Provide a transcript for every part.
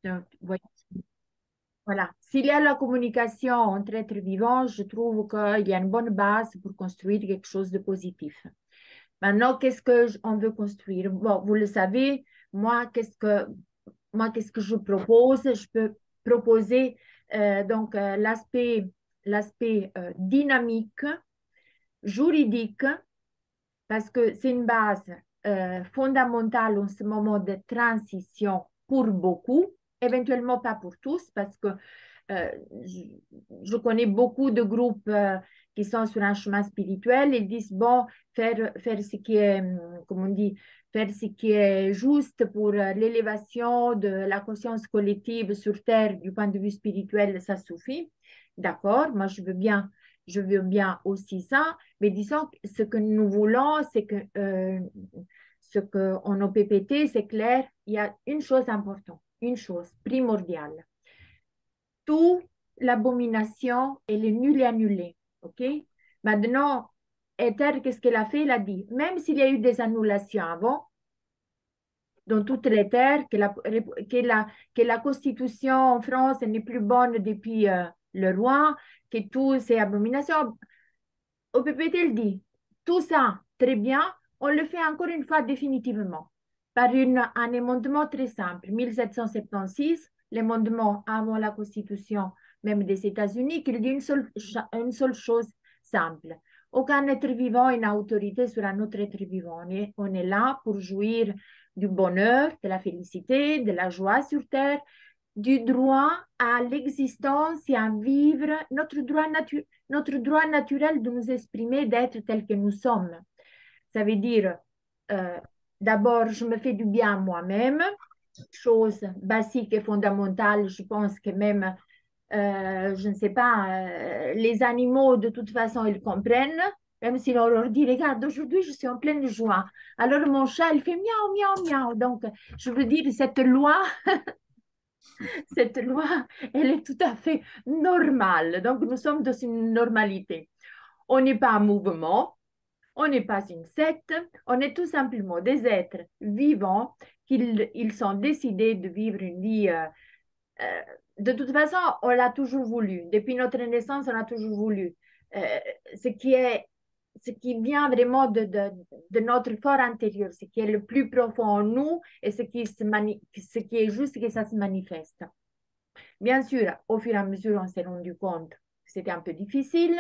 Donc, voilà. S'il y a la communication entre êtres vivants, je trouve qu'il y a une bonne base pour construire quelque chose de positif. Maintenant, qu'est-ce qu'on veut construire? Bon, vous le savez, moi, qu'est-ce que je propose? Je peux proposer l'aspect dynamique, juridique, parce que c'est une base fondamentale en ce moment de transition pour beaucoup, éventuellement pas pour tous, parce que euh, je, je connais beaucoup de groupes qui sont sur un chemin spirituel. Ils disent, bon, faire ce qui est, comme on dit, faire ce qui est juste pour l'élévation de la conscience collective sur Terre du point de vue spirituel, ça suffit. D'accord, moi je veux bien aussi ça, mais disons que ce que nous voulons, c'est que ce qu'en OPPT, c'est clair, il y a une chose importante, une chose primordiale. Tout l'abomination, elle est nulle et annulée. OK? Maintenant, Ether, qu'est-ce qu'elle a fait? Elle a dit, même s'il y a eu des annulations avant, dans toutes les terres, que la constitution en France n'est plus bonne depuis le roi, que tout ces abominations, au PPT, il dit, tout ça, très bien, on le fait encore une fois définitivement, par un amendement très simple, 1776, l'amendement avant la Constitution même des États-Unis, qui dit une seule chose simple. Aucun être vivant n'a autorité sur un autre être vivant. On est là pour jouir du bonheur, de la félicité, de la joie sur Terre, du droit à l'existence et à vivre, notre droit naturel de nous exprimer, d'être tel que nous sommes. Ça veut dire, euh, d'abord, je me fais du bien à moi-même, chose basique et fondamentale, je pense que même, je ne sais pas, les animaux, de toute façon, ils comprennent. Même si on leur dit, regarde, aujourd'hui, je suis en pleine joie. Alors, mon chat, il fait miaou, miaou, miaou. Donc, je veux dire, cette loi, elle est tout à fait normale. Donc, nous sommes dans une normalité. On n'est pas un mouvement, on n'est pas une secte, on est tout simplement des êtres vivants ils sont décidés de vivre une vie. Euh, de toute façon, on l'a toujours voulu. Depuis notre naissance, on l'a toujours voulu. Euh, ce qui est ce qui vient vraiment de notre fort intérieur, ce qui est le plus profond en nous et ce qui est juste que ça se manifeste. Bien sûr, au fur et à mesure, on s'est rendu compte que c'était un peu difficile.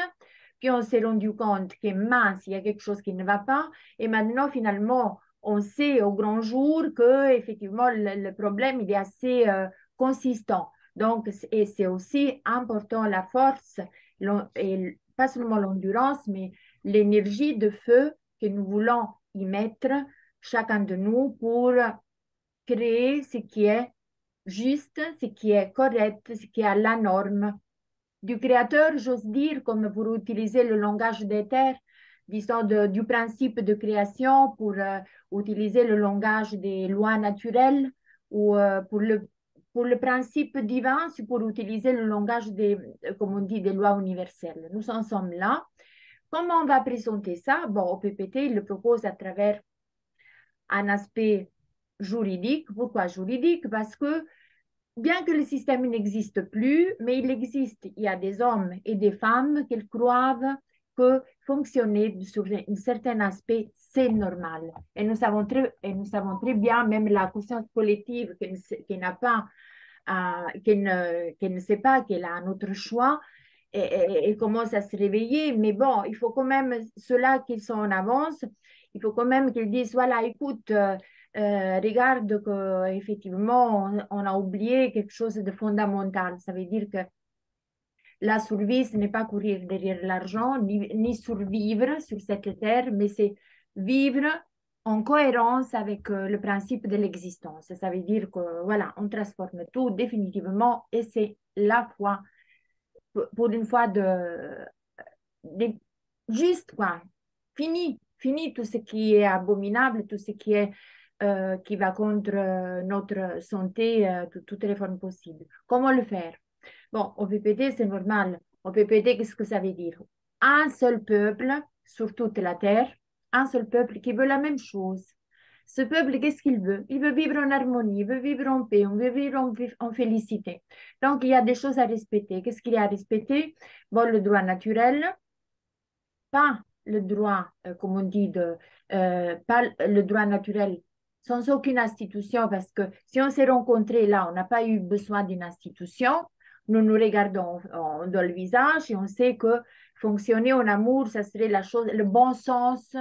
Puis on s'est rendu compte que mince, il y a quelque chose qui ne va pas. Et maintenant, finalement, on sait au grand jour que effectivement le problème il est assez consistant. Donc, et c'est aussi important la force, et pas seulement l'endurance, mais l'énergie de feu que nous voulons y mettre, chacun de nous, pour créer ce qui est juste, ce qui est correct, ce qui est à la norme du créateur, j'ose dire, comme pour utiliser le langage des terres, disons du principe de création pour utiliser le langage des lois naturelles ou pour le principe divin, c'est pour utiliser le langage des, comme on dit, des lois universelles. Nous en sommes là. Comment on va présenter ça? Bon, au PPT, il le propose à travers un aspect juridique. Pourquoi juridique? Parce que bien que le système n'existe plus, mais il existe. Il y a des hommes et des femmes qui croient que fonctionner sur un certain aspect, c'est normal. Et nous savons très bien, même la conscience collective qui n'a pas, qui ne sait pas qu'elle a un autre choix, et commence à se réveiller. Mais bon, il faut quand même, ceux-là qui sont en avance, il faut quand même qu'ils disent, voilà, écoute, regarde qu'effectivement, on a oublié quelque chose de fondamental. Ça veut dire que la survie, ce n'est pas courir derrière l'argent, ni survivre sur cette terre, mais c'est vivre en cohérence avec le principe de l'existence. Ça veut dire que, voilà, on transforme tout définitivement et c'est la foi, pour une fois de juste, quoi. Fini tout ce qui est abominable, tout ce qui va contre notre santé, toutes les formes possibles. Comment le faire? Bon, au PPT, c'est normal. Au PPT, qu'est-ce que ça veut dire? Un seul peuple sur toute la terre, un seul peuple qui veut la même chose. Ce peuple, qu'est-ce qu'il veut? Il veut vivre en harmonie, il veut vivre en paix, on veut vivre en félicité. Donc, il y a des choses à respecter. Qu'est-ce qu'il y a à respecter? Bon, le droit naturel, pas le droit, comme on dit, pas le droit naturel sans aucune institution, parce que si on s'est rencontrés là, on n'a pas eu besoin d'une institution, nous nous regardons dans le visage et on sait que fonctionner en amour, ça serait la chose, le bon sens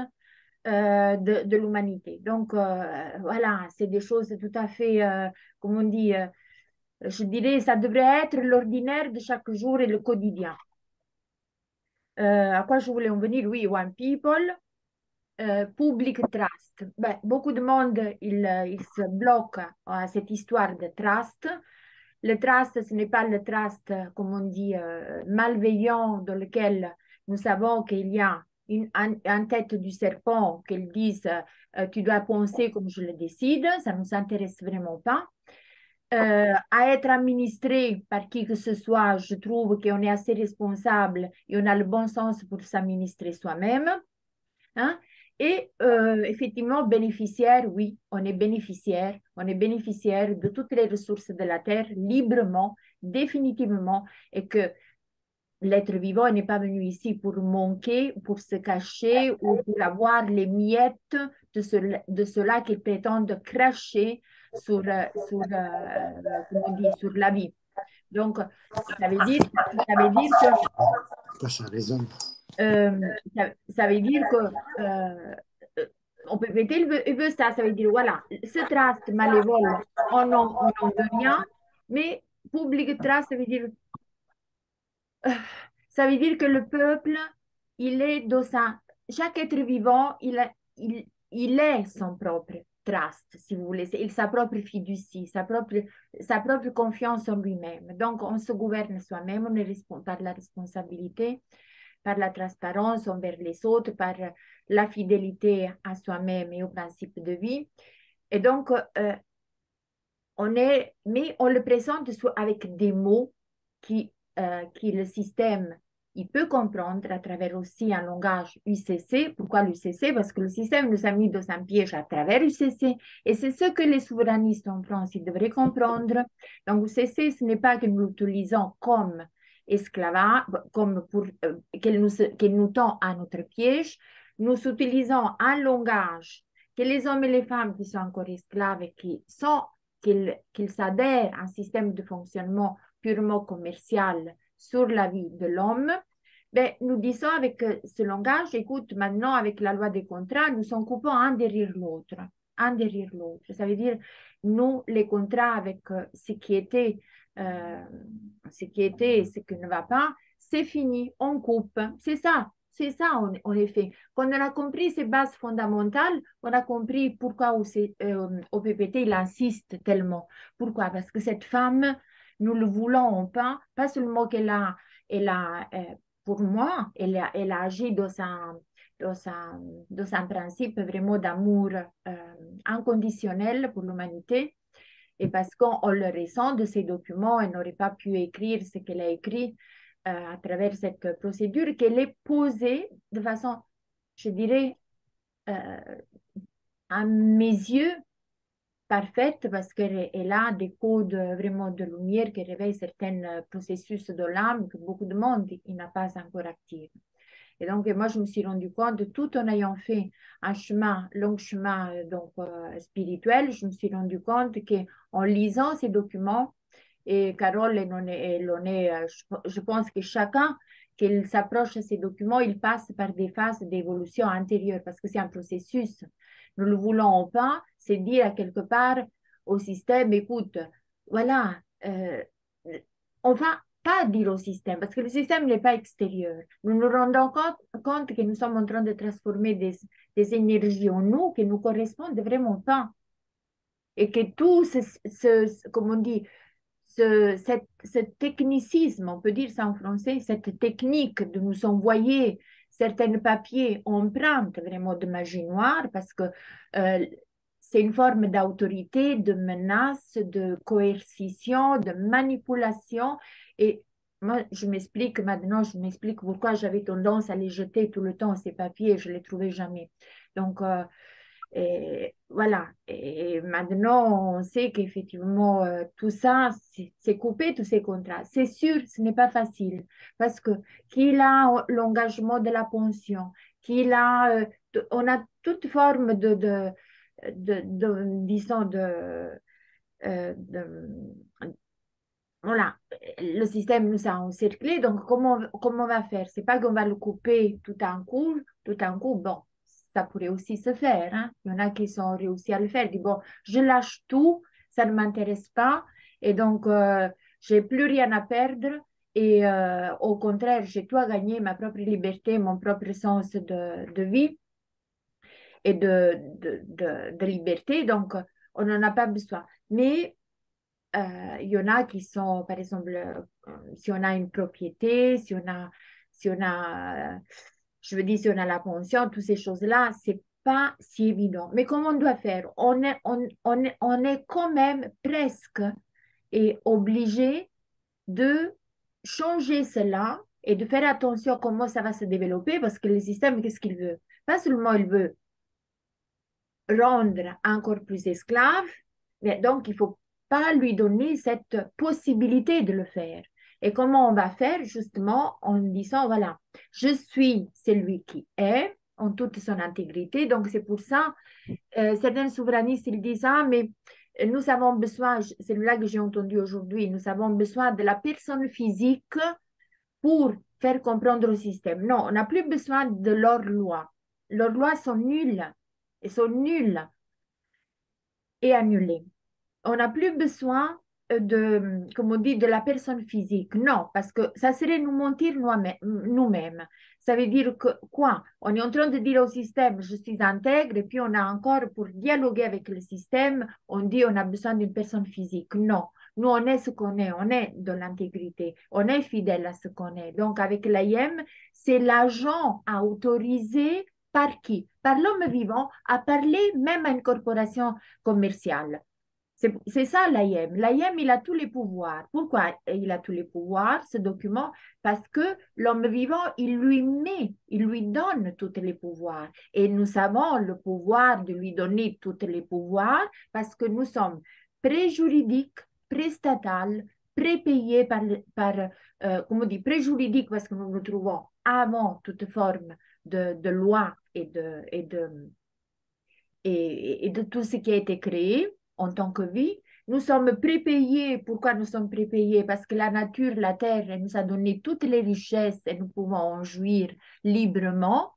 de l'humanité. Donc, voilà, c'est des choses tout à fait, comme on dit, je dirais, ça devrait être l'ordinaire de chaque jour et le quotidien. À quoi je voulais en venir? Oui, One People, public trust. Ben, beaucoup de monde, il se bloque à cette histoire de trust. Le trust, ce n'est pas le trust, comme on dit, malveillant, dans lequel nous savons qu'il y a en tête du serpent, qu'ils disent tu dois penser comme je le décide, ça ne nous intéresse vraiment pas. À être administré par qui que ce soit, je trouve qu'on est assez responsable et on a le bon sens pour s'administrer soi-même. Hein? Et effectivement, bénéficiaire, oui, on est bénéficiaire de toutes les ressources de la Terre librement, définitivement, et que l'être vivant n'est pas venu ici pour manquer, pour se cacher ou pour avoir les miettes de cela qu'ils prétendent cracher comment on dit, sur la vie. Donc, ça veut dire que Ça résonne. ça veut dire que on peut péter il veut ça, ça veut dire voilà, ce trust malévole au nom de rien, mais public trust, ça veut dire que le peuple, il est dans sa, chaque être vivant, il est son propre trust, si vous voulez, sa propre fiducie, sa propre confiance en lui-même. Donc, on se gouverne soi-même, on est par la responsabilité, par la transparence envers les autres, par la fidélité à soi-même et au principe de vie. Et donc, mais on le présente avec des mots qui le système il peut comprendre à travers aussi un langage UCC. Pourquoi l'UCC? Parce que le système nous a mis dans un piège à travers UCC et c'est ce que les souverainistes en France ils devraient comprendre. Donc UCC, ce n'est pas que nous l'utilisons comme esclavage, comme pour qu'elle nous tend à notre piège. Nous utilisons un langage que les hommes et les femmes qui sont encore esclaves et qu'ils s'adhèrent à un système de fonctionnement purement commercial sur la vie de l'homme, ben, nous disons avec ce langage, écoute, maintenant avec la loi des contrats, nous sommes coupés un derrière l'autre. Un derrière l'autre. Ça veut dire, nous, les contrats avec ce qui ne va pas, c'est fini, on coupe. C'est ça en effet. Quand on a compris ces bases fondamentales, on a compris pourquoi au PPT il insiste tellement. Pourquoi? Parce que cette femme, nous le voulons pas seulement elle a pour moi, elle a agi dans un, dans un principe vraiment d'amour inconditionnel pour l'humanité. Et parce qu'on le ressent de ces documents, elle n'aurait pas pu écrire ce qu'elle a écrit à travers cette procédure qu'elle est posée de façon, je dirais, euh, à mes yeux, parfaite parce qu'elle a des codes vraiment de lumière qui réveillent certains processus de l'âme que beaucoup de monde n'a pas encore actifs. Et donc, moi, je me suis rendu compte, tout en ayant fait un chemin, long chemin spirituel, je me suis rendu compte qu'en lisant ces documents, et Carole, je pense que chacun, qu'il s'approche de ces documents, il passe par des phases d'évolution intérieure parce que c'est un processus. Nous le voulons ou pas, c'est dire à quelque part au système, écoute, voilà, on va pas dire au système, parce que le système n'est pas extérieur. Nous nous rendons compte que nous sommes en train de transformer des énergies en nous qui nous correspondent vraiment pas. Et que tout comme on dit, ce technicisme, on peut dire ça en français, cette technique de nous envoyer certains papiers empreintes vraiment de magie noire, parce que c'est une forme d'autorité, de menace, de coercition, de manipulation. Et moi, je m'explique maintenant, je m'explique pourquoi j'avais tendance à les jeter tout le temps, ces papiers, je ne les trouvais jamais. Donc, Et voilà. Et maintenant, on sait qu'effectivement, tout ça, c'est coupé, tous ces contrats. C'est sûr, ce n'est pas facile parce que qu'il a l'engagement de la pension, qu'il a, on a toute forme disons, voilà, le système nous a encerclés, donc comment on va faire? C'est pas qu'on va le couper tout un coup, bon, ça pourrait aussi se faire, hein. Il y en a qui sont réussi à le faire, ils disent, bon, je lâche tout, ça ne m'intéresse pas, et donc j'ai plus rien à perdre, et au contraire, j'ai tout à gagner, ma propre liberté, mon propre sens de vie et de liberté, donc on n'en a pas besoin. Mais il y en a qui sont, par exemple, si on a une propriété, si on a, je veux dire, si on a la pension, toutes ces choses-là, c'est pas si évident. Mais comment on doit faire? On est quand même presque et obligé de changer cela et de faire attention à comment ça va se développer parce que le système, qu'est-ce qu'il veut? Pas seulement il veut rendre encore plus esclave, mais donc il faut pas lui donner cette possibilité de le faire. Et comment on va faire justement en disant, voilà, je suis celui qui est en toute son intégrité. Donc c'est pour ça, certains souverainistes, ils disent, ah, mais nous avons besoin, c'est là que j'ai entendu aujourd'hui, nous avons besoin de la personne physique pour faire comprendre le système. Non, on n'a plus besoin de leurs lois. Leurs lois sont nulles. Elles sont nulles et annulées. On n'a plus besoin comme on dit, de la personne physique. Non, parce que ça serait nous mentir nous-mêmes. Ça veut dire que quoi? On est en train de dire au système, je suis intègre, et puis on a encore, pour dialoguer avec le système, on dit on a besoin d'une personne physique. Non, nous, on est ce qu'on est, on est de l'intégrité, on est fidèle à ce qu'on est. Donc, avec l'AIM, c'est l'agent autorisé par qui? Par l'homme vivant à parler même à une corporation commerciale. C'est ça l'AIM. L'AIM, il a tous les pouvoirs. Pourquoi il a tous les pouvoirs, ce document? Parce que l'homme vivant, il lui donne tous les pouvoirs. Et nous avons le pouvoir de lui donner tous les pouvoirs parce que nous sommes pré-juridiques, pré-statales, pré-payés comme on dit, pré-juridiques parce que nous nous trouvons avant toute forme de loi et de tout ce qui a été créé en tant que vie. Nous sommes prépayés. Pourquoi nous sommes prépayés? Parce que la nature, la terre, elle nous a donné toutes les richesses et nous pouvons en jouir librement.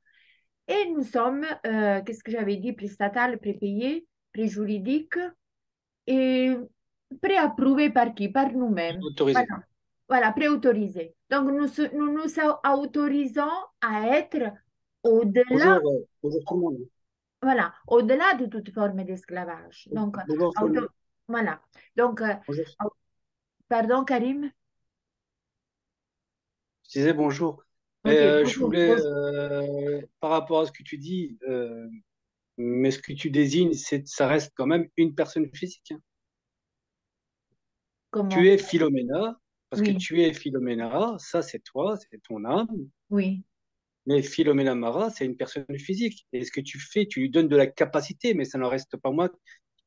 Et nous sommes, qu'est-ce que j'avais dit, préstatales, prépayés, préjuridiques et préapprouvés par qui? Par nous-mêmes. Autorisé. Voilà, voilà, préautorisés. Donc, nous nous autorisons à être au-delà. Bonjour tout le monde. Voilà, au-delà de toute forme d'esclavage. Donc, Bonjour Fanny. voilà. Donc, Bonjour. pardon, Karim? Je disais bonjour. Ok, Je bonjour. voulais, par rapport à ce que tu dis, mais ce que tu désignes, ça reste quand même une personne physique, hein. Comment Tu es ça? Philomena, parce que Oui, tu es Philomena, ça c'est toi, c'est ton âme. oui. Mais Philomena Mara, c'est une personne physique. Et ce que tu fais, tu lui donnes de la capacité, mais ça n'en reste pas moins.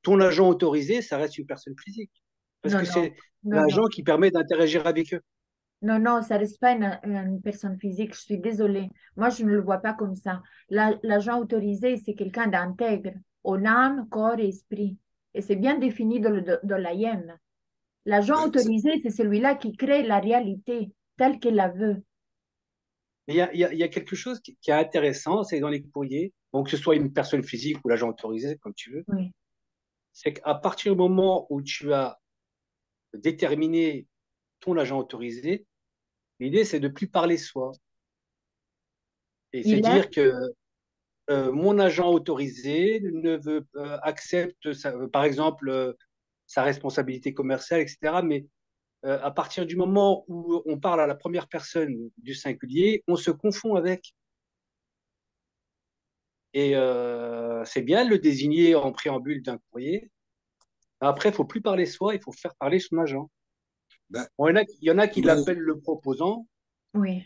Ton agent autorisé, ça reste une personne physique. Parce Non, que non, c'est non, non. l'agent qui permet d'interagir avec eux. Non, non, ça reste pas une personne physique. Je suis désolée. Moi, je ne le vois pas comme ça. L'agent autorisé, c'est quelqu'un d'intègre, en âme, corps et esprit. Et c'est bien défini dans l'AIM. L'agent Ben, autorisé, c'est celui-là qui crée la réalité telle qu'il la veut. Mais il y a quelque chose qui est intéressant, c'est dans les courriers, donc que ce soit une personne physique ou l'agent autorisé, comme tu veux, Oui. c'est qu'à partir du moment où tu as déterminé ton agent autorisé, l'idée, c'est de plus parler soi. Et c'est Il est, dire que mon agent autorisé ne veut accepte, par exemple, sa responsabilité commerciale, etc. Mais à partir du moment où on parle à la première personne du singulier, on se confond avec. Et c'est bien de le désigner en préambule d'un courrier. Après, il ne faut plus parler soi, il faut faire parler son agent. ben, Bon, il y en a qui moi, l'appellent le proposant, oui.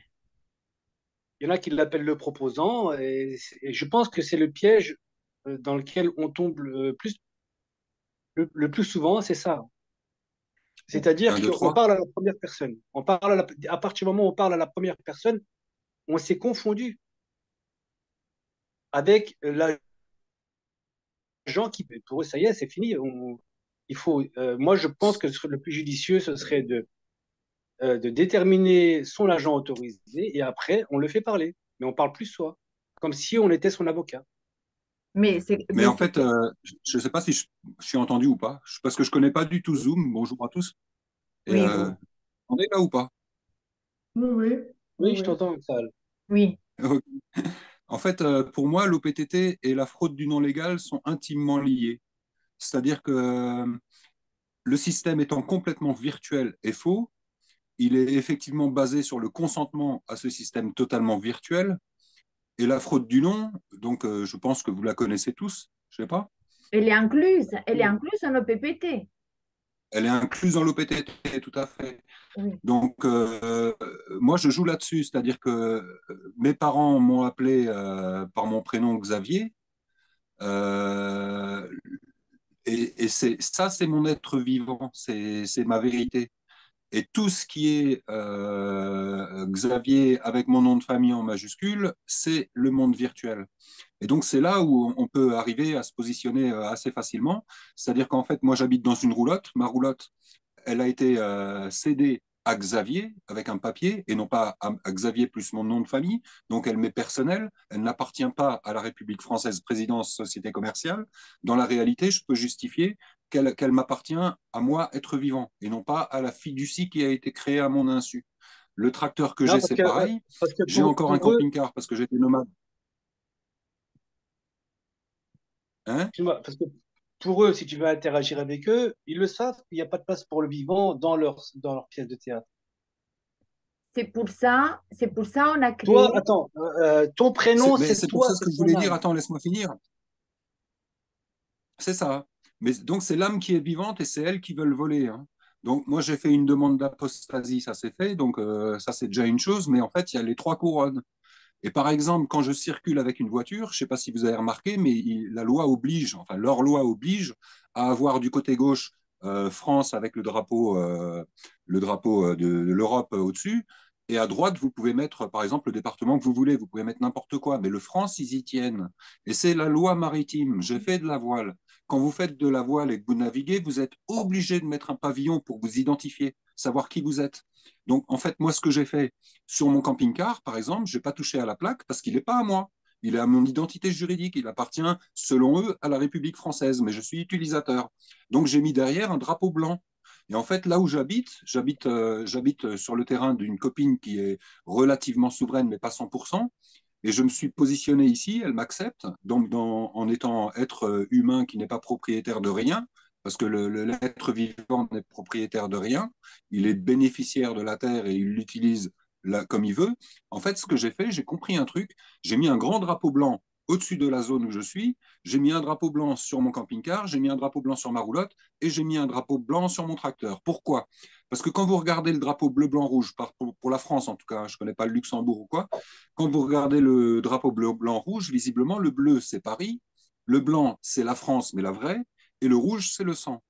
il y en a qui l'appellent le proposant, et je pense que c'est le piège dans lequel on tombe le plus souvent, c'est ça. C'est-à-dire Un, deux, qu'on trois. parle à la première personne. À partir du moment où on parle à la première personne, on s'est confondu avec l'agent qui, pour eux, ça y est, c'est fini. Moi, je pense que le plus judicieux, ce serait de déterminer son agent autorisé et après, on le fait parler. Mais on parle plus soi, comme si on était son avocat. Mais mais en fait, je ne sais pas si je suis entendu ou pas, parce que je ne connais pas du tout Zoom. Bonjour à tous. Et, oui, on est là ou pas? oui, oui, oui, Oui, je oui. t'entends, ça. Oui. Ok. En fait, pour moi, l'OPTT et la fraude du non légal sont intimement liés. C'est-à-dire que le système étant complètement virtuel et faux, il est effectivement basé sur le consentement à ce système totalement virtuel. Et la fraude du non, donc je pense que vous la connaissez tous, je ne sais pas. Elle est incluse en OPPT. Elle est incluse dans l'OPTT, tout à fait. Oui. Donc, moi, je joue là-dessus, c'est-à-dire que mes parents m'ont appelé par mon prénom Xavier, euh, et ça, c'est mon être vivant, c'est ma vérité. Et tout ce qui est Xavier avec mon nom de famille en majuscule, c'est le monde virtuel. Et donc, c'est là où on peut arriver à se positionner assez facilement. C'est-à-dire qu'en fait, moi, j'habite dans une roulotte. Ma roulotte, elle a été cédée à Xavier avec un papier et non pas à Xavier plus mon nom de famille. Donc, elle m'est personnelle. Elle n'appartient pas à la République française, présidence, société commerciale. Dans la réalité, je peux justifier qu'elle m'appartient à moi, être vivant, et non pas à la fiducie qui a été créée à mon insu. Le tracteur que Non, j'ai, c'est pareil. parce que J'ai encore un pour eux, camping-car parce que j'étais nomade. Hein. parce que pour eux, si tu veux interagir avec eux, ils le savent qu'il n'y a pas de place pour le vivant dans leur pièce de théâtre. C'est pour ça on a Toi, créé. attends, ton prénom, Mais c'est c'est pour toi, ça ce c'est que je ton voulais dire. âme. Attends, laisse-moi finir. C'est ça. Mais donc, c'est l'âme qui est vivante et c'est elle qui veut le voler. Hein. Donc, moi, j'ai fait une demande d'apostasie, ça s'est fait. Donc, ça, c'est déjà une chose. Mais en fait, il y a les trois couronnes. Et par exemple, quand je circule avec une voiture, je ne sais pas si vous avez remarqué, mais la loi oblige, enfin, leur loi oblige à avoir du côté gauche France avec le drapeau de l'Europe au-dessus. Et à droite, vous pouvez mettre, par exemple, le département que vous voulez. Vous pouvez mettre n'importe quoi. Mais le France, ils y tiennent. Et c'est la loi maritime. J'ai fait de la voile. Quand vous faites de la voile et que vous naviguez, vous êtes obligé de mettre un pavillon pour vous identifier, savoir qui vous êtes. Donc, en fait, moi, ce que j'ai fait sur mon camping-car, par exemple, je n'ai pas touché à la plaque parce qu'il n'est pas à moi. Il est à mon identité juridique. Il appartient, selon eux, à la République française. Mais je suis utilisateur. Donc, j'ai mis derrière un drapeau blanc. Et en fait, là où j'habite sur le terrain d'une copine qui est relativement souveraine, mais pas 100%. Et je me suis positionné ici, elle m'accepte, donc en étant être humain qui n'est pas propriétaire de rien, parce que l'être vivant n'est propriétaire de rien, il est bénéficiaire de la terre et il l'utilise comme il veut. En fait, ce que j'ai fait, j'ai compris un truc, j'ai mis un grand drapeau blanc au-dessus de la zone où je suis, j'ai mis un drapeau blanc sur mon camping-car, j'ai mis un drapeau blanc sur ma roulotte et j'ai mis un drapeau blanc sur mon tracteur. Pourquoi? Parce que quand vous regardez le drapeau bleu, blanc, rouge, pour la France en tout cas, je ne connais pas le Luxembourg ou quoi, quand vous regardez le drapeau bleu, blanc, rouge, visiblement, le bleu, c'est Paris, le blanc, c'est la France, mais la vraie, et le rouge, c'est le sang.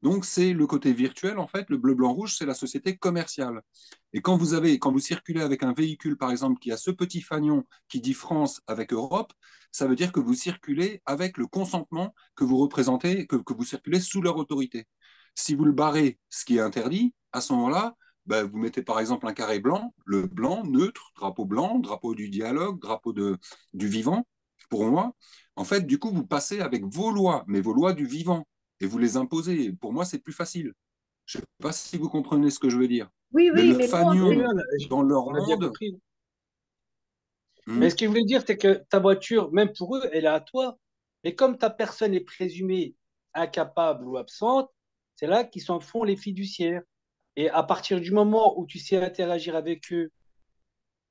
Donc, c'est le côté virtuel, en fait. Le bleu, blanc, rouge, c'est la société commerciale. Et quand vous circulez avec un véhicule, par exemple, qui a ce petit fanion qui dit France avec Europe, ça veut dire que vous circulez avec le consentement que vous représentez, que vous circulez sous leur autorité. Si vous le barrez, ce qui est interdit, à ce moment-là, ben, vous mettez par exemple un carré blanc, le blanc, neutre, blanc, drapeau du dialogue, du vivant, pour moi. En fait, du coup, vous passez avec vos lois, mais vos lois du vivant et vous les imposez. Pour moi, c'est plus facile. Je ne sais pas si vous comprenez ce que je veux dire. Oui, Mais oui, le mais nous Oui, oui, fanion aussi. dans leur on a bien monde, compris. Mais hmm, ce qu'il voulait dire, c'est que ta voiture, même pour eux, elle est à toi. Mais comme ta personne est présumée incapable ou absente, c'est là qu'ils s'en font les fiduciaires. Et à partir du moment où tu sais interagir avec eux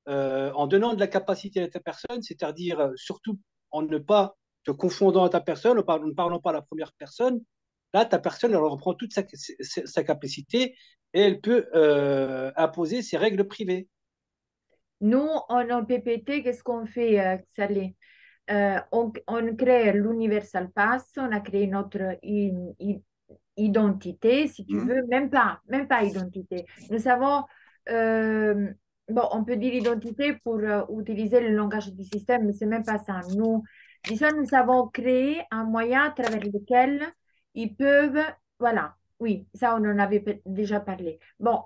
en donnant de la capacité à ta personne, c'est-à-dire surtout en ne pas te confondant à ta personne, en ne parlant pas à la première personne, là, ta personne, elle reprend toute sa capacité et elle peut imposer ses règles privées. Nous, en PPT, qu'est-ce qu'on fait, Salé? on crée l'Universal Pass, on a créé notre identité, si tu veux, même pas identité. Nous avons, euh, bon, on peut dire identité pour utiliser le langage du système, mais c'est même pas ça. Disons, nous avons créé un moyen à travers lequel ils peuvent, voilà, oui, ça on en avait déjà parlé. Bon,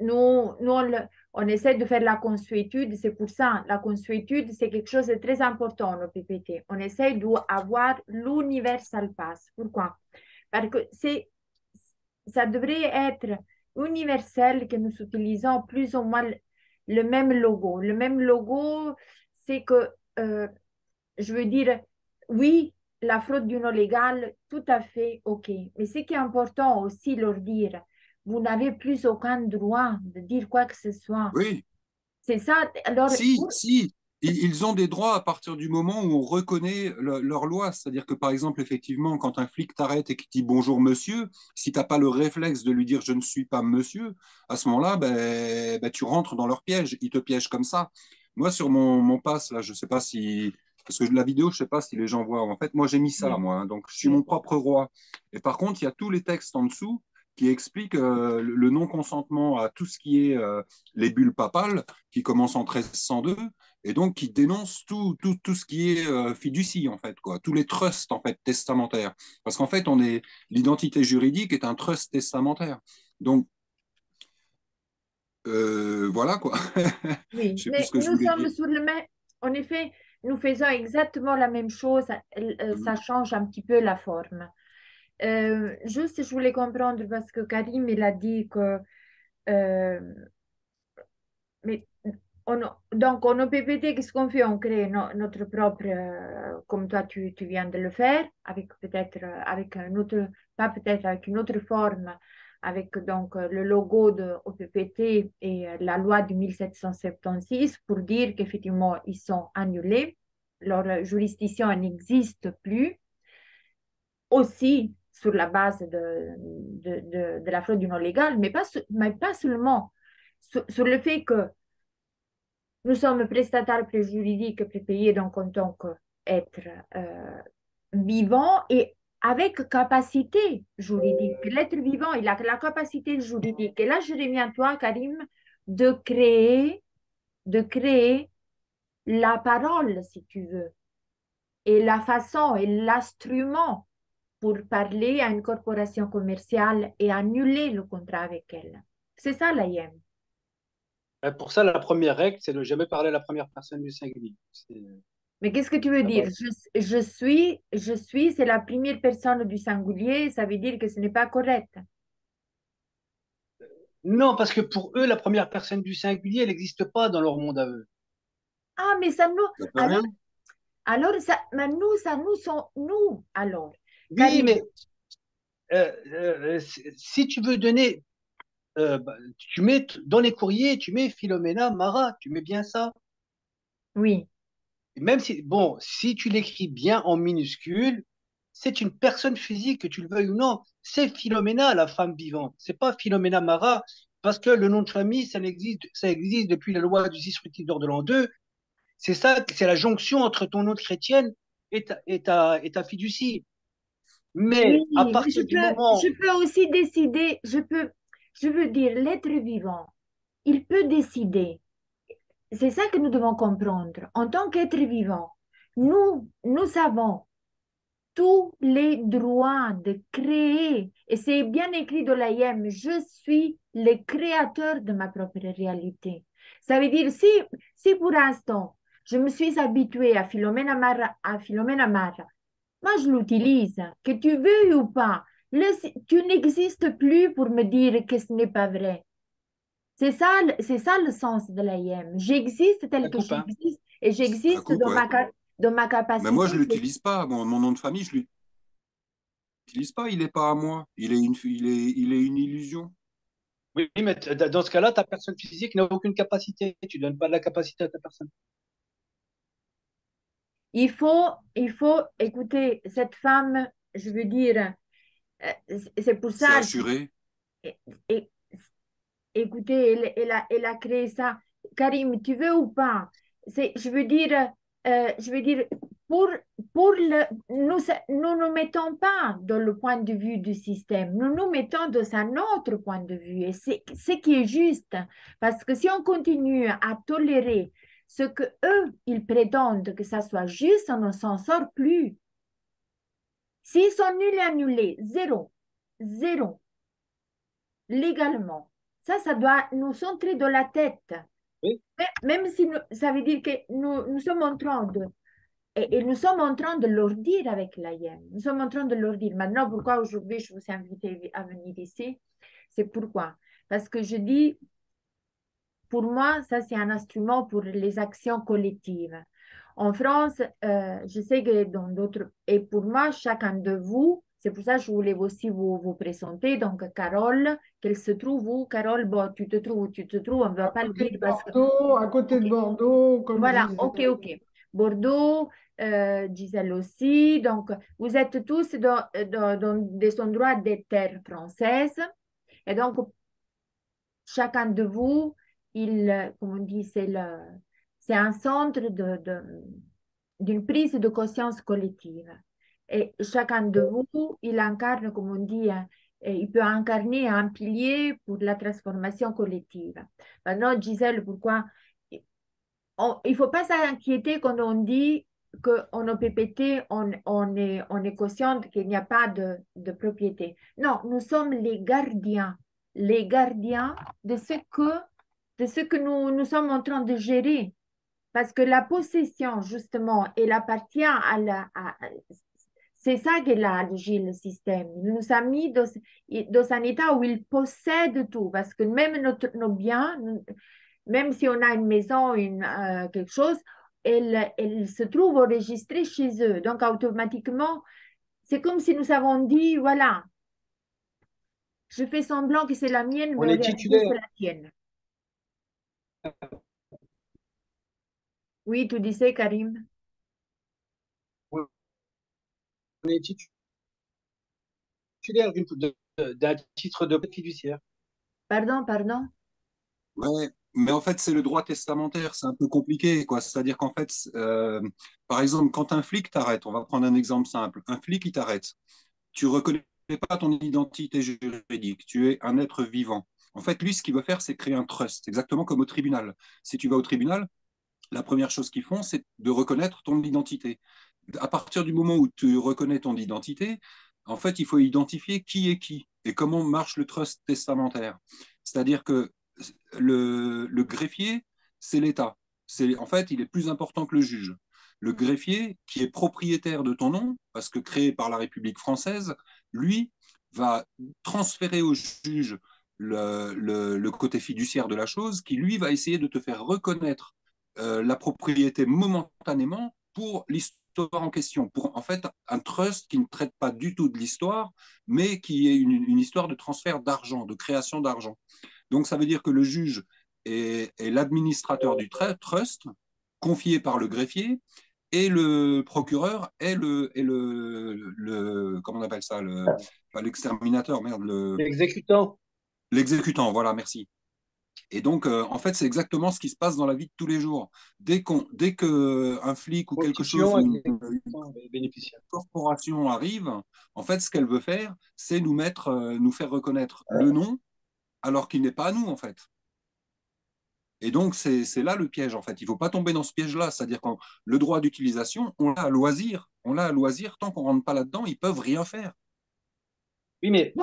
on essaie de faire la consuétude, c'est pour ça, la consuétude, c'est quelque chose de très important au PPT. On essaie d'avoir l'universal pass. Pourquoi? Parce que ça devrait être universel que nous utilisons plus ou moins le même logo. Le même logo, c'est que, euh, je veux dire, oui, la fraude du non légal, tout à fait OK. Mais ce qui est important aussi leur dire, vous n'avez plus aucun droit de dire quoi que ce soit. Oui, C'est ça. Alors, si, si, ils ont des droits à partir du moment où on reconnaît leur loi. C'est-à-dire que, par exemple, effectivement, quand un flic t'arrête et qu'il dit bonjour monsieur, si tu n'as pas le réflexe de lui dire je ne suis pas monsieur, à ce moment-là, ben, tu rentres dans leur piège. Ils te piègent comme ça. Moi, sur mon pass, là, je ne sais pas si. Parce que la vidéo, je ne sais pas si les gens voient. En fait, moi, j'ai mis ça, oui, moi, hein. Donc, je suis mon oui, propre roi. Et par contre, il y a tous les textes en dessous qui expliquent le non-consentement à tout ce qui est les bulles papales qui commence en 1302 et donc qui dénonce tout ce qui est fiducie, en fait, quoi, tous les trusts, en fait, testamentaires. Parce qu'en fait, l'identité juridique est un trust testamentaire. Donc, voilà, quoi. oui. Je sais plus Mais ce que je nous voulais sommes dire. sur le même. En effet, nous faisons exactement la même chose. Ça change un petit peu la forme. Juste, je voulais comprendre parce que Karim, il a dit que. euh, mais donc, en OPPT, qu'est-ce qu'on fait? On crée notre propre, comme toi, tu viens de le faire, avec peut-être, avec un autre, pas peut-être avec une autre forme, avec donc le logo de OPPT et la loi de 1776 pour dire qu'effectivement, ils sont annulés. Leur juridiction n'existe plus. Aussi sur la base de la fraude non légale, mais pas seulement sur le fait que nous sommes prestataires juridiques prépayés donc en tant qu'être vivant et avec capacité juridique. L'être vivant, il a la capacité juridique. Et là, je reviens à toi, Karim, de créer la parole, si tu veux, et la façon et l'instrument pour parler à une corporation commerciale et annuler le contrat avec elle. C'est ça l'AIM. Pour ça, la première règle, c'est de ne jamais parler à la première personne du singulier. C'est Mais qu'est-ce que tu veux la dire? base. C'est la première personne du singulier, ça veut dire que ce n'est pas correct. Non, parce que pour eux, la première personne du singulier, elle n'existe pas dans leur monde à eux. Ah, mais ça nous, Ça fait alors, rien. mais nous, ça nous sont nous, alors. Oui, Karim, mais si tu veux donner, tu mets dans les courriers, tu mets Philomena Mara, tu mets bien ça. oui, Même si, bon, si tu l'écris bien en minuscule, c'est une personne physique, que tu le veuilles ou non. C'est Philomena, la femme vivante. C'est pas Philomena Mara, parce que le nom de famille, ça existe depuis la loi du 6 Fructidor de l'an 2. C'est ça, c'est la jonction entre ton nom de chrétienne et ta fiducie. Mais à oui, mais partir du je moment, peux aussi décider, je veux dire, l'être vivant, il peut décider. C'est ça que nous devons comprendre. En tant qu'être vivant, nous avons tous les droits de créer. Et c'est bien écrit dans l'AIM, je suis le créateur de ma propre réalité. Ça veut dire, si pour l'instant, je me suis habituée à Philomène Mara, moi je l'utilise, que tu veux ou pas, tu n'existes plus pour me dire que ce n'est pas vrai. C'est ça le sens de l'AIM. J'existe tel ça que coupe, hein. j'existe et Ça j'existe coupe, ouais. dans ma Mais moi, je capacité. ne l'utilise pas. Mon nom de famille, je ne l'utilise pas. Il n'est pas à moi. Il est une illusion. Oui, mais dans ce cas-là, ta personne physique n'a aucune capacité. Tu ne donnes pas de la capacité à ta personne. Il faut écouter cette femme, je veux dire, c'est pour C'est ça, assuré. et- et- écoutez, elle a créé ça. Karim, tu veux ou pas? Je veux dire, pour, pour nous ne nous mettons pas dans le point de vue du système, nous nous mettons dans un autre point de vue. Et c'est ce qui est juste, parce que si on continue à tolérer ce que eux, ils prétendent que ça soit juste, on ne s'en sort plus. S'ils sont nuls et annulés, zéro, zéro, légalement, ça doit nous entrer dans la tête. Oui. Même si ça veut dire que nous sommes en train de et nous sommes en train de leur dire avec l'AIM. Nous sommes en train de leur dire. Maintenant, pourquoi aujourd'hui je vous ai invité à venir ici? C'est pourquoi. Parce que je dis, pour moi, ça c'est un instrument pour les actions collectives. En France, je sais que dans d'autres... Et pour moi, chacun de vous, c'est pour ça que je voulais aussi vous présenter. Donc, Carole, qu'elle se trouve où? Carole, bon, tu te trouves où tu te trouves? On ne va pas le dire parce que... À côté de Bordeaux, comme Voilà, disait. ok. Bordeaux, Gisèle aussi. Donc, vous êtes tous dans des endroits des terres françaises. Et donc, chacun de vous, comme on dit, c'est un centre d'une prise de conscience collective. Et chacun de vous, il incarne, comme on dit, il peut incarner un pilier pour la transformation collective. Maintenant, Gisèle, pourquoi il ne faut pas s'inquiéter quand on dit qu'en OPPT, on est conscient qu'il n'y a pas de propriété. Non, nous sommes les gardiens de ce que nous sommes en train de gérer. Parce que la possession, justement, elle appartient c'est ça qu'elle a agi le système. Il nous a mis dans un état où il possède tout. Parce que même nos biens, même si on a une maison, quelque chose, elle se trouve enregistrée chez eux. Donc, automatiquement, c'est comme si nous avons dit, voilà, je fais semblant que c'est la mienne, On mais en est réalité, c'est titulaire. la tienne. Oui, tu disais, Karim. On est titulaire d'un titre de fiduciaire. Pardon. Ouais, mais en fait, c'est le droit testamentaire, c'est un peu compliqué, quoi. C'est-à-dire qu'en fait, par exemple, quand un flic t'arrête, on va prendre un exemple simple, un flic, il t'arrête, tu reconnais pas ton identité juridique, tu es un être vivant. En fait, lui, ce qu'il veut faire, c'est créer un trust, exactement comme au tribunal. Si tu vas au tribunal, la première chose qu'ils font, c'est de reconnaître ton identité. À partir du moment où tu reconnais ton identité, en fait, il faut identifier qui est qui et comment marche le trust testamentaire. C'est-à-dire que le greffier, c'est l'État. En fait, il est plus important que le juge. Le greffier, qui est propriétaire de ton nom, parce que créé par la République française, lui va transférer au juge le côté fiduciaire de la chose, qui lui va essayer de te faire reconnaître la propriété momentanément pour l'histoire en question, pour en fait un trust qui ne traite pas du tout de l'histoire, mais qui est une histoire de transfert d'argent, de création d'argent. Donc ça veut dire que le juge est l'administrateur du trust, confié par le greffier, et le procureur est comment on appelle ça, l'exterminateur, merde, L'exécutant. l'exécutant, voilà, merci. Et donc, en fait, c'est exactement ce qui se passe dans la vie de tous les jours. Dès qu'un flic ou quelque chose, Constitution, ou une bénéficiaire. corporation arrive, en fait, ce qu'elle veut faire, c'est nous faire reconnaître le nom, alors qu'il n'est pas à nous, en fait. Et donc, c'est là le piège, en fait. Il ne faut pas tomber dans ce piège-là. C'est-à-dire que le droit d'utilisation, on l'a à loisir. On l'a à loisir. Tant qu'on ne rentre pas là-dedans, ils ne peuvent rien faire. Oui, mais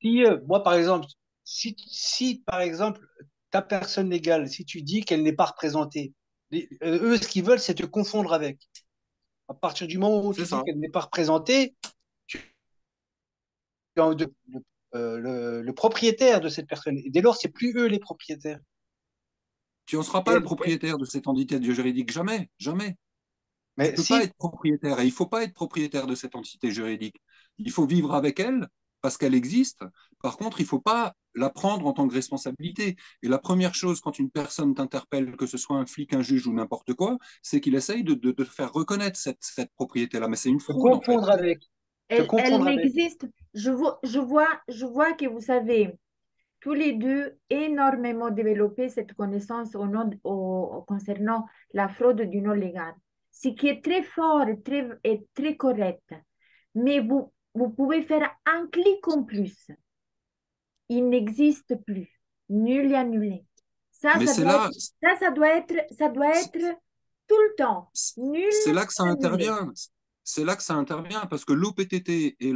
si, moi, par exemple, si, par exemple, ta personne légale, si tu dis qu'elle n'est pas représentée, eux, ce qu'ils veulent, c'est te confondre avec. À partir du moment où C'est tu dis ça. qu'elle n'est pas représentée, tu es le propriétaire de cette personne. Et dès lors, c'est plus eux les propriétaires. Tu n'en seras pas le Et, propriétaire de cette entité juridique. Jamais, jamais. Tu mais peux pas si, être propriétaire et il faut pas être propriétaire de cette entité juridique. Il faut vivre avec elle parce qu'elle existe. Par contre, il faut pas la prendre en tant que responsabilité. Et la première chose, quand une personne t'interpelle, que ce soit un flic, un juge ou n'importe quoi, c'est qu'il essaye de faire reconnaître cette propriété-là. Mais c'est une te fraude, en fait. confondre avec. Te Elle confondre avec. n'existe. Je vois que vous savez, tous les deux énormément développé cette connaissance concernant la fraude du non légal, ce qui est très fort et très correct. Mais vous pouvez faire un clic en plus. Il n'existe plus. Nul et annulé. Mais c'est là, Ça doit être tout le temps. Nul c'est là que ça et annulé. intervient. C'est là que ça intervient parce que l'OPTT et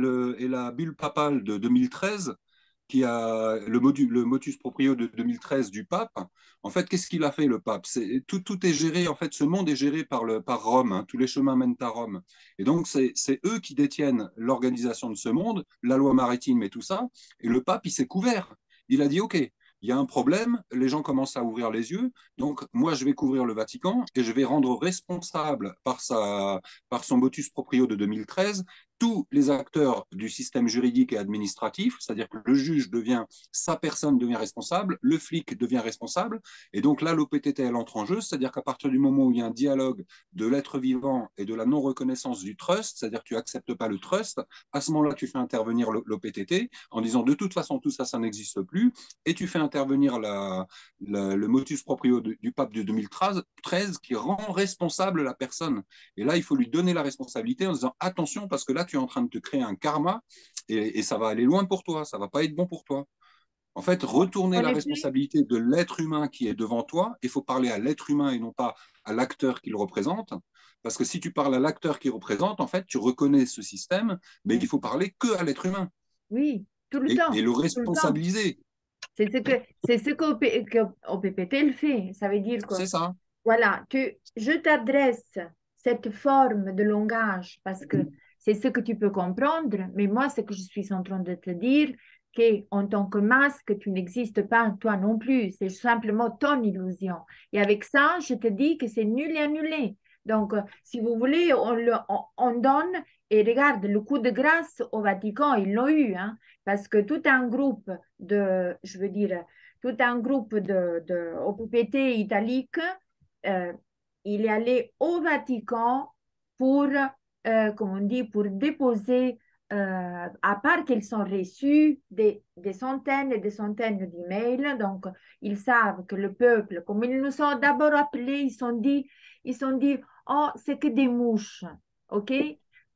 la bulle papale de 2013, qui a le motus proprio de 2013 du pape, en fait, qu'est-ce qu'il a fait le pape? Tout est géré, en fait, ce monde est géré par Rome, hein, tous les chemins mènent à Rome. Et donc, c'est eux qui détiennent l'organisation de ce monde, la loi maritime et tout ça. Et le pape, il s'est couvert. Il a dit, OK, il y a un problème, les gens commencent à ouvrir les yeux, donc moi je vais couvrir le Vatican et je vais rendre responsable par son motus proprio de 2013 tous les acteurs du système juridique et administratif, c'est-à-dire que le juge devient, sa personne devient responsable, le flic devient responsable, et donc là l'OPTT elle entre en jeu, c'est-à-dire qu'à partir du moment où il y a un dialogue de l'être vivant et de la non-reconnaissance du trust, c'est-à-dire que tu n'acceptes pas le trust, à ce moment-là tu fais intervenir l'OPTT en disant de toute façon tout ça, ça n'existe plus, et tu fais intervenir le motus proprio du pape de 2013 qui rend responsable la personne. Et là, il faut lui donner la responsabilité en disant attention, parce que là, tu es en train de te créer un karma et ça va aller loin pour toi, ça va pas être bon pour toi. En fait, retourner En la effet, responsabilité de l'être humain qui est devant toi, il faut parler à l'être humain et non pas à l'acteur qu'il représente. Parce que si tu parles à l'acteur qui représente, en fait, tu reconnais ce système, mais il faut parler que à l'être humain oui, tout le et temps, le tout le temps. responsabiliser. C'est ce que OPPT le fait. Ça veut dire que, C'est ça. voilà, je t'adresse cette forme de langage parce que c'est ce que tu peux comprendre, mais moi, ce que je suis en train de te dire, qu'en tant que masque, tu n'existes pas toi non plus. C'est simplement ton illusion. Et avec ça, je te dis que c'est nul et annulé. Donc, si vous voulez, on donne, et regarde, le coup de grâce au Vatican, ils l'ont eu, hein, parce que tout un groupe je veux dire, tout un groupe de OPPT italique, euh, il est allé au Vatican pour, comme on dit, pour déposer, à part qu'ils sont reçus des centaines et des centaines d'emails, donc ils savent que le peuple, comme ils nous ont d'abord appelés, ils sont dit, oh, c'est que des mouches, ok?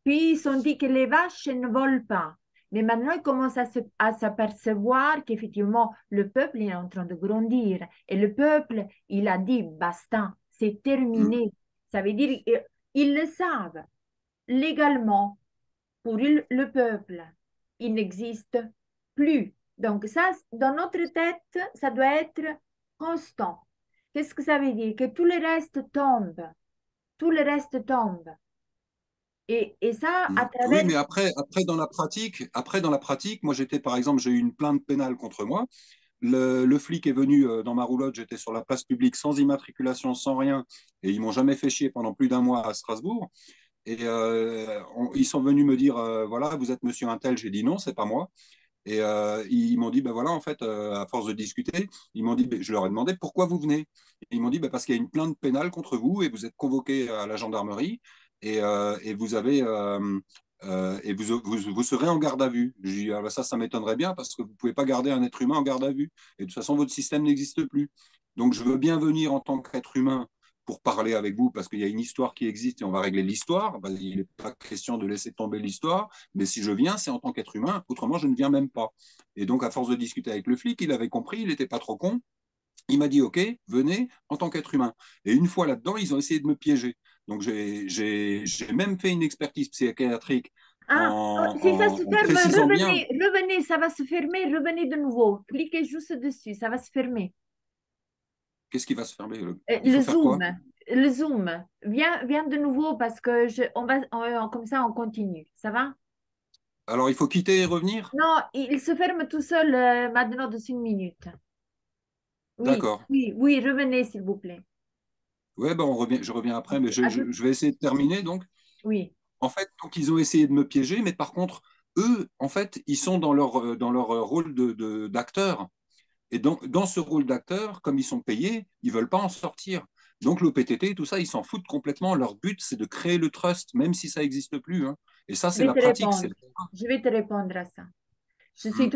Puis ils ont dit que les vaches ne volent pas. Mais maintenant, ils commencent à s'apercevoir qu'effectivement, le peuple est en train de grandir. Et le peuple, il a dit, basta, c'est Mm. terminé. Ça veut dire, ils le savent. Légalement, pour le peuple, il n'existe plus. Donc ça, dans notre tête, ça doit être constant. Qu'est-ce que ça veut dire? Que tout le reste tombe. Tout le reste tombe. Et ça, Mm. à Oui, travers... mais après dans la pratique, moi j'étais par exemple, j'ai eu une plainte pénale contre moi. Le flic est venu dans ma roulotte, j'étais sur la place publique sans immatriculation, sans rien, et ils m'ont jamais fait chier pendant plus d'un mois à Strasbourg. Et ils sont venus me dire, voilà, vous êtes monsieur Untel. J'ai dit non, c'est pas moi. Et ils m'ont dit, ben voilà, en fait, à force de discuter, ils m'ont dit, ben, je leur ai demandé pourquoi vous venez. Et ils m'ont dit, ben, parce qu'il y a une plainte pénale contre vous et vous êtes convoqué à la gendarmerie et vous avez et vous serez en garde à vue. J'ai dit, ah, ben, ça m'étonnerait bien parce que vous ne pouvez pas garder un être humain en garde à vue. Et de toute façon, votre système n'existe plus. Donc, je veux bien venir en tant qu'être humain pour parler avec vous parce qu'il y a une histoire qui existe et on va régler l'histoire. Ben, il n'est pas question de laisser tomber l'histoire. Mais si je viens, c'est en tant qu'être humain. Autrement, je ne viens même pas. Et donc, à force de discuter avec le flic, il avait compris, il n'était pas trop con. Il m'a dit, OK, venez en tant qu'être humain. Et une fois là-dedans, ils ont essayé de me piéger. Donc, j'ai même fait une expertise psychiatrique Ah, oh, si ça se en ferme, précisant bien revenez, ça va se fermer, revenez de nouveau. Cliquez juste dessus, ça va se fermer. qu'est-ce qui va se fermer. Il Le faut faire zoom, quoi? le zoom. Viens de nouveau parce que comme ça, on continue. Ça va? Alors, il faut quitter et revenir? Non, il se ferme tout seul maintenant dans une minute. Oui, D'accord. oui, oui, revenez s'il vous plaît. Ouais, ben je reviens après, Ok, mais je vais essayer de terminer. Donc, oui. en fait, donc, ils ont essayé de me piéger, mais par contre, eux, en fait, ils sont dans leur rôle d'acteur. Et donc, dans ce rôle d'acteur, comme ils sont payés, ils ne veulent pas en sortir. Donc, l'OPTT, tout ça, ils s'en foutent complètement. Leur but, c'est de créer le trust, même si ça n'existe plus, hein. Et ça, Je c'est vais la te pratique. répondre. Je vais te répondre à ça. Je suis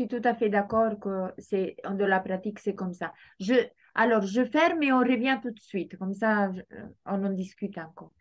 tout à fait d'accord que c'est de la pratique, c'est comme ça. Alors, je ferme et on revient tout de suite. Comme ça, on en discute encore.